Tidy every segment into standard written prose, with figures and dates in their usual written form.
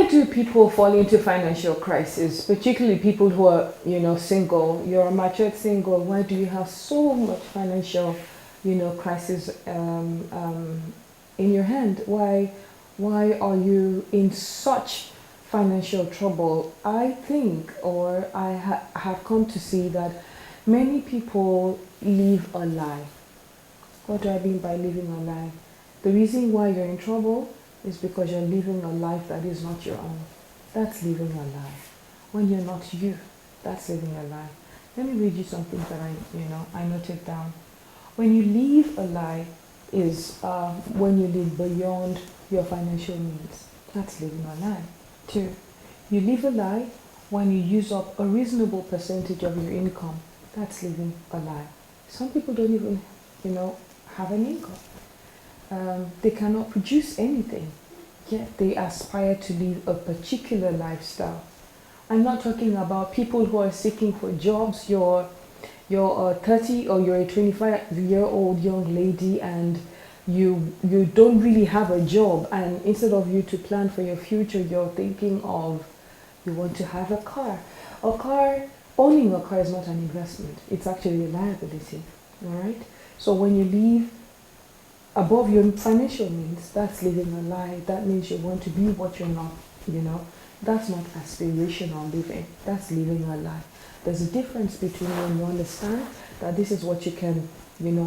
why do people fall into financial crisis, particularly people who are, single? You're a matured single. Why do you have so much financial, crisis in your hand? Why are you in such financial trouble? I think, or have come to see that many people live a lie. What do I mean by living a lie? The reason why you're in trouble is because you're living a life that is not your own. That's living a lie. When you're not you, that's living a lie. Let me read you something that I noted down. When you live a lie is when you live beyond your financial needs. That's living a lie. 2, you live a lie when you use up a reasonable percentage of your income. That's living a lie. Some people don't even, have an income. They cannot produce anything, yet they aspire to live a particular lifestyle. I'm not talking about people who are seeking for jobs. You're 30 or you're a 25-year-old young lady and you don't really have a job, and instead of you to plan for your future, you're thinking of you want to have a car. Owning a car is not an investment. It's actually a liability. All right. So when you live above your financial means, that's living a lie. That means you want to be what you're not. That's not aspirational living. That's living a lie. There's a difference between when you understand that this is what you can,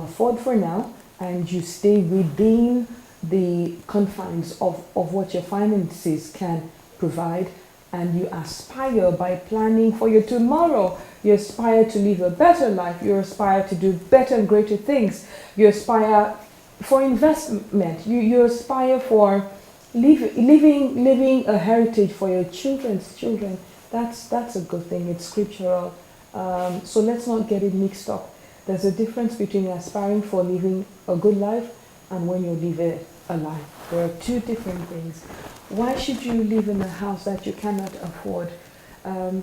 afford for now, and you stay within the confines of what your finances can provide, and you aspire by planning for your tomorrow. You aspire to live a better life. You aspire to do better and greater things. You aspire for investment. You aspire for living a heritage for your children's children. That's a good thing. It's scriptural. So let's not get it mixed up. There's a difference between aspiring for living a good life and when you live a life. There are two different things. Why should you live in a house that you cannot afford?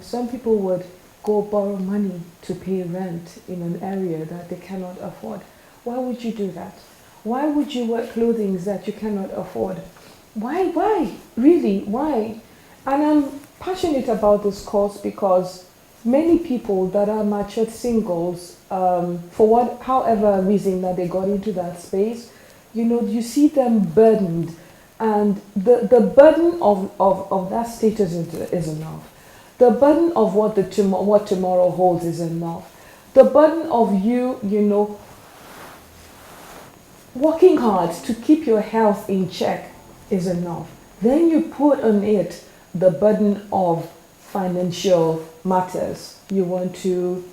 Some people would go borrow money to pay rent in an area that they cannot afford. Why would you do that? Why would you wear clothing that you cannot afford? Why? Really, why? And I'm passionate about this cause because many people that are matured singles, for however reason that they got into that space, you see them burdened, and the burden of that status is enough. The burden of what tomorrow holds is enough. The burden of you, working hard to keep your health in check is enough. Then you put on it the burden of financial matters. You want to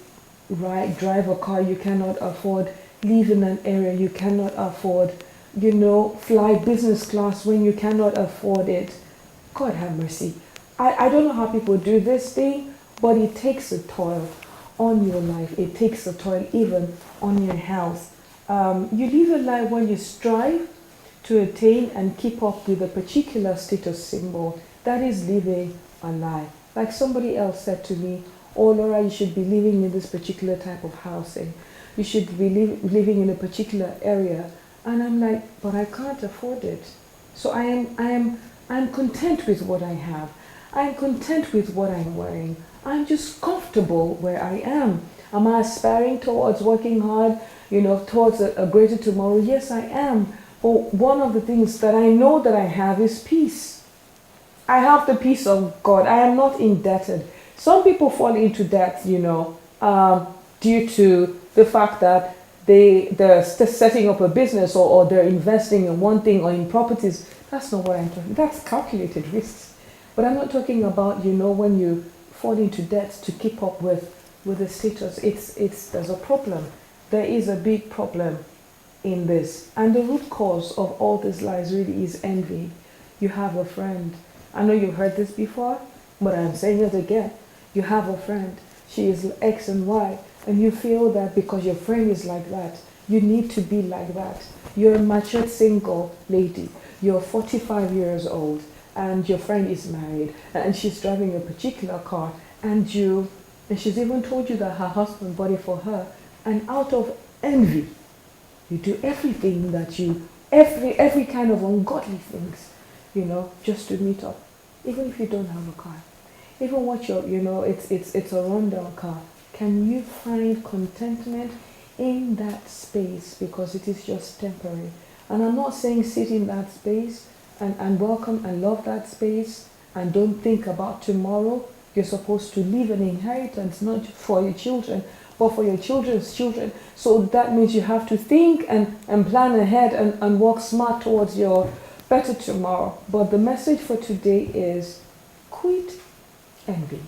drive a car you cannot afford, live in an area you cannot afford, fly business class when you cannot afford it. God have mercy. I don't know how people do this thing, but it takes a toll on your life. It takes a toll even on your health. You live a life where you strive to attain and keep up with a particular status symbol. That is living a lie. Like somebody else said to me, "Oh, Laura, you should be living in this particular type of housing. You should be living in a particular area." And I'm like, "But I can't afford it." So I'm content with what I have. I'm content with what I'm wearing. I'm just comfortable where I am. Am I aspiring towards working hard, towards a greater tomorrow? Yes, I am. But one of the things that I know that I have is peace. I have the peace of God. I am not indebted. Some people fall into debt, due to the fact that they're setting up a business or they're investing in one thing or in properties. That's not what I'm talking. That's calculated risks. But I'm not talking about, when you fall into debt to keep up with the status. There's a problem. There is a big problem in this. And the root cause of all this lies really is envy. You have a friend. I know you've heard this before, but I'm saying it again. You have a friend. She is X and Y. And you feel that because your friend is like that, you need to be like that. You're a matured single lady. You're 45 years old. And your friend is married. And she's driving a particular car. And she's even told you that her husband bought it for her. And out of envy, you do everything that every kind of ungodly things, just to meet up. even if you don't have a car, even what it's a rundown car. Can you find contentment in that space because it is just temporary? And I'm not saying sit in that space and welcome and love that space and don't think about tomorrow. You're supposed to leave an inheritance, not for your children, but for your children's children. So that means you have to think and plan ahead and work smart towards your better tomorrow. But the message for today is quit envy.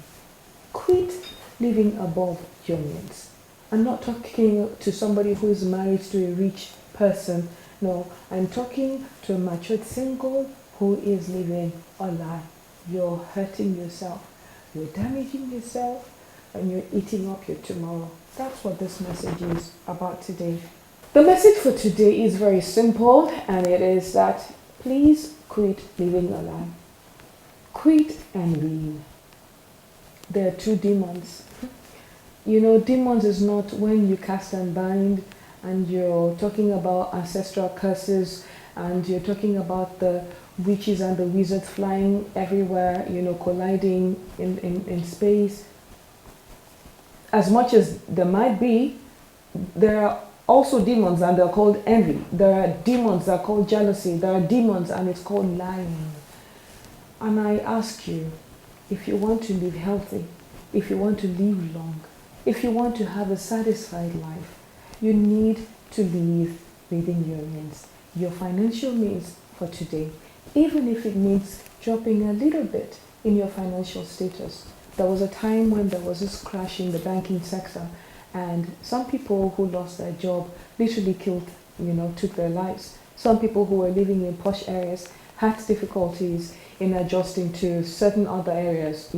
Quit living above your means. I'm not talking to somebody who is married to a rich person. No, I'm talking to a matured single who is living a lie. You're hurting yourself. You're damaging yourself and you're eating up your tomorrow. That's what this message is about today. The message for today is very simple, and it is that please quit living a lie. Quit envying. There are two demons. Demons is not when you cast and bind and you're talking about ancestral curses and you're talking about the witches and the wizards flying everywhere, colliding in space. As much as there might be, there are also demons and they're called envy. There are demons that are called jealousy. There are demons and it's called lying. And I ask you, if you want to live healthy, if you want to live long, if you want to have a satisfied life, you need to live within your means, your financial means for today, even if it means dropping a little bit in your financial status. There was a time when there was this crash in the banking sector, and some people who lost their job literally took their lives. Some people who were living in posh areas had difficulties in adjusting to certain other areas,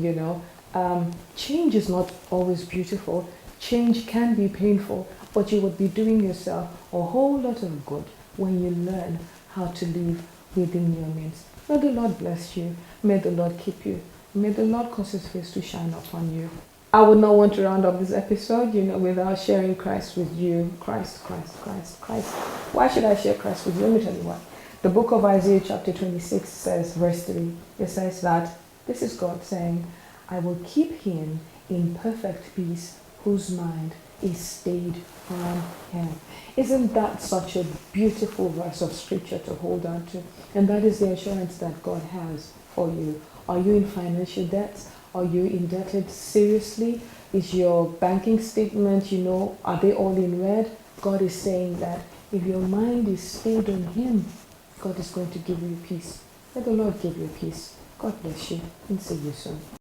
Change is not always beautiful. Change can be painful, but you would be doing yourself a whole lot of good when you learn how to live within your means. May the Lord bless you. May the Lord keep you. May the Lord cause His face to shine upon you. I would not want to round up this episode, without sharing Christ with you. Christ. Why should I share Christ with you? Let me tell you why. The book of Isaiah chapter 26 says, verse 3, it says that this is God saying, I will keep him in perfect peace whose mind is stayed on him. Isn't that such a beautiful verse of scripture to hold on to? And that is the assurance that God has for you. Are you in financial debt? Are you indebted seriously? Is your banking statement, are they all in red? God is saying that if your mind is stayed on him, God is going to give you peace. Let the Lord give you peace. God bless you and see you soon.